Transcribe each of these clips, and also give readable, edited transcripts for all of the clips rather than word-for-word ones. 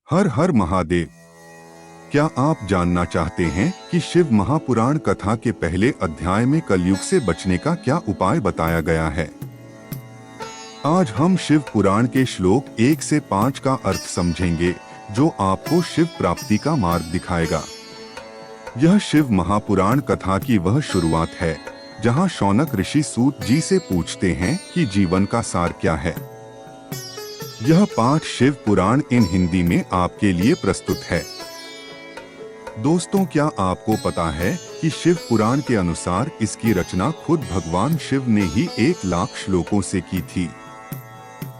हर हर महादेव। क्या आप जानना चाहते हैं कि शिव महापुराण कथा के पहले अध्याय में कलयुग से बचने का क्या उपाय बताया गया है? आज हम शिव पुराण के श्लोक 1 से 5 का अर्थ समझेंगे, जो आपको शिव प्राप्ति का मार्ग दिखाएगा। यह शिव महापुराण कथा की वह शुरुआत है जहां शौनक ऋषि सूत जी से पूछते हैं कि जीवन का सार क्या है। यह पाठ शिव पुराण इन हिंदी में आपके लिए प्रस्तुत है। दोस्तों, क्या आपको पता है कि शिव पुराण के अनुसार इसकी रचना खुद भगवान शिव ने ही 1 लाख श्लोकों से की थी,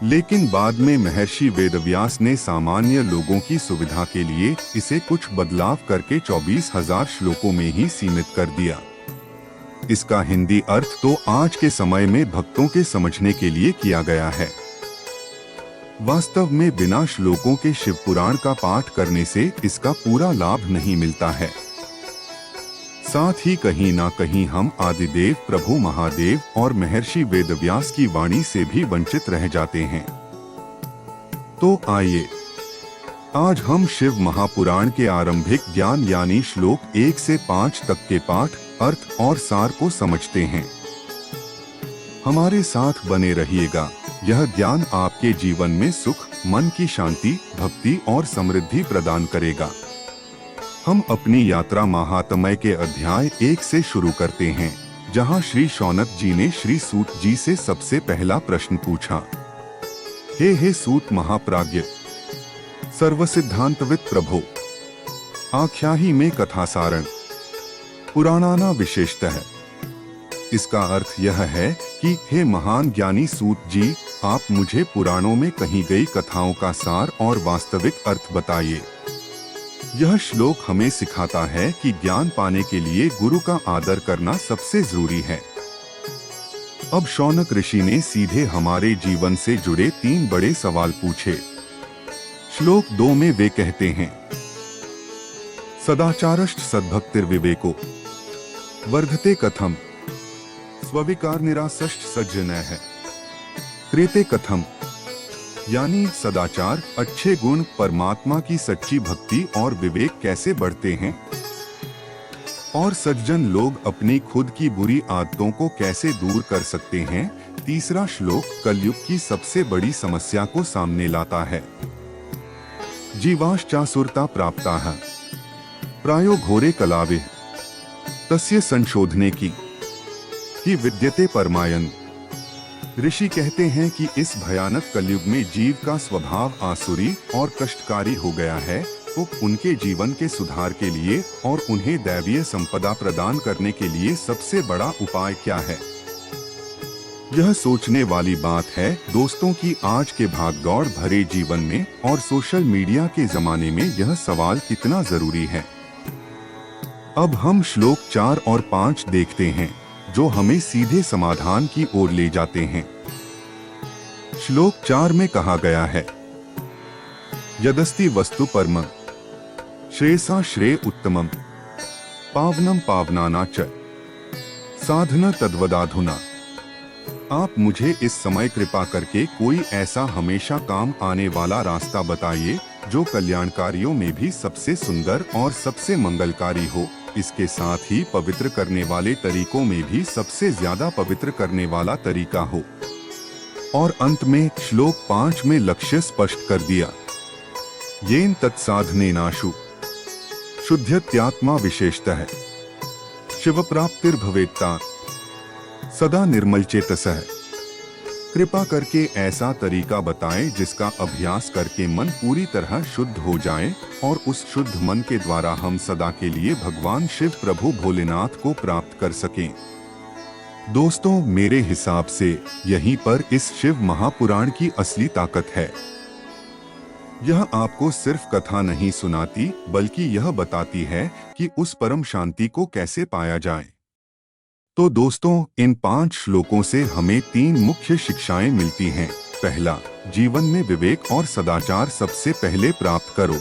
लेकिन बाद में महर्षि वेदव्यास ने सामान्य लोगों की सुविधा के लिए इसे कुछ बदलाव करके 24,000 श्लोकों में ही सीमित कर दिया। इसका हिंदी अर्थ तो आज के समय में भक्तों के समझने के लिए किया गया है। वास्तव में बिना श्लोकों के शिव पुराण का पाठ करने से इसका पूरा लाभ नहीं मिलता है। साथ ही कहीं ना कहीं हम आदिदेव प्रभु महादेव और महर्षि वेदव्यास की वाणी से भी वंचित रह जाते हैं। तो आइए आज हम शिव महापुराण के आरंभिक ज्ञान यानी श्लोक 1 से 5 तक के पाठ, अर्थ और सार को समझते हैं। हमारे साथ बने रहिएगा। यह ज्ञान आपके जीवन में सुख, मन की शांति, भक्ति और समृद्धि प्रदान करेगा। हम अपनी यात्रा महात्म्य के अध्याय 1 से शुरू करते हैं, जहां श्री शौनक जी ने श्री सूत जी से सबसे पहला प्रश्न पूछा। हे सूत महाप्राज्ञ, सर्वसिद्धांतविद प्रभो, आख्याहि में कथासारण पुराणाना विशेषतः। इसका अर्थ यह है कि हे महान ज्ञानी सूत जी, आप मुझे पुराणों में कही गई कथाओं का सार और वास्तविक अर्थ बताइए। यह श्लोक हमें सिखाता है कि ज्ञान पाने के लिए गुरु का आदर करना सबसे जरूरी है। अब शौनक ऋषि ने सीधे हमारे जीवन से जुड़े 3 बड़े सवाल पूछे। श्लोक 2 में वे कहते हैं, सदाचारश्च सद्भक्तिर्विवेको वर्धते कथम स्विकार निरासश्च सज्जनः क्रियते कथम। यानी सदाचार, अच्छे गुण, परमात्मा की सच्ची भक्ति और विवेक कैसे बढ़ते हैं, और सज्जन लोग अपनी खुद की बुरी आदतों को कैसे दूर कर सकते हैं। तीसरा श्लोक कलयुग की सबसे बड़ी समस्या को सामने लाता है। जीवाश्चासुरता प्राप्ताः प्रायो घोरे कलावे तस्य संशोधने की ही विद्यते परमायन। ऋषि कहते हैं कि इस भयानक कलयुग में जीव का स्वभाव आसुरी और कष्टकारी हो गया है, तो उनके जीवन के सुधार के लिए और उन्हें दैवीय संपदा प्रदान करने के लिए सबसे बड़ा उपाय क्या है? यह सोचने वाली बात है दोस्तों कि आज के भागदौड़ भरे जीवन में और सोशल मीडिया के जमाने में यह सवाल कितना जरूरी है। अब हम श्लोक 4 और 5 देखते हैं, जो हमें सीधे समाधान की ओर ले जाते हैं। श्लोक 4 में कहा गया है, यदस्ति वस्तु परमं श्रेयसा श्रेय उत्तमं पावनम पावनाना च साधना तद्वदाधुना। आप मुझे इस समय कृपा करके कोई ऐसा हमेशा काम आने वाला रास्ता बताइए जो कल्याणकारियों में भी सबसे सुंदर और सबसे मंगलकारी हो, इसके साथ ही पवित्र करने वाले तरीकों में भी सबसे ज्यादा पवित्र करने वाला तरीका हो। और अंत में श्लोक 5 में लक्ष्य स्पष्ट कर दिया, येन तत्साधनेनाशु शुद्ध्यत्यात्मा विशेषतः शिव प्राप्तिर्भवेत्ता सदा निर्मल चेतसः। कृपा करके ऐसा तरीका बताएं जिसका अभ्यास करके मन पूरी तरह शुद्ध हो जाए और उस शुद्ध मन के द्वारा हम सदा के लिए भगवान शिव प्रभु भोलेनाथ को प्राप्त कर सकें। दोस्तों, मेरे हिसाब से यहीं पर इस शिव महापुराण की असली ताकत है। यह आपको सिर्फ कथा नहीं सुनाती, बल्कि यह बताती है कि उस परम शांति को कैसे पाया जाए। तो दोस्तों, इन 5 श्लोकों से हमें 3 मुख्य शिक्षाएं मिलती हैं। पहला, जीवन में विवेक और सदाचार सबसे पहले प्राप्त करो।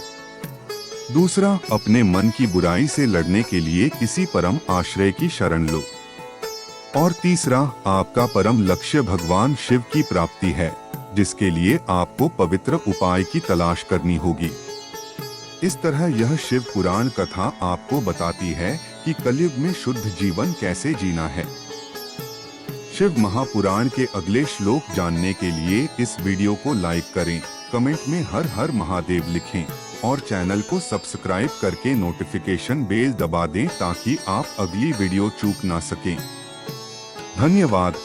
दूसरा, अपने मन की बुराई से लड़ने के लिए किसी परम आश्रय की शरण लो। और तीसरा, आपका परम लक्ष्य भगवान शिव की प्राप्ति है, जिसके लिए आपको पवित्र उपाय की तलाश करनी होगी। इस तरह यह शिव पुराण कथा आपको बताती है कि कलयुग में शुद्ध जीवन कैसे जीना है। शिव महापुराण के अगले श्लोक जानने के लिए इस वीडियो को लाइक करें, कमेंट में हर हर महादेव लिखें और चैनल को सब्सक्राइब करके नोटिफिकेशन बेल दबा दें ताकि आप अगली वीडियो चूक ना सकें। धन्यवाद।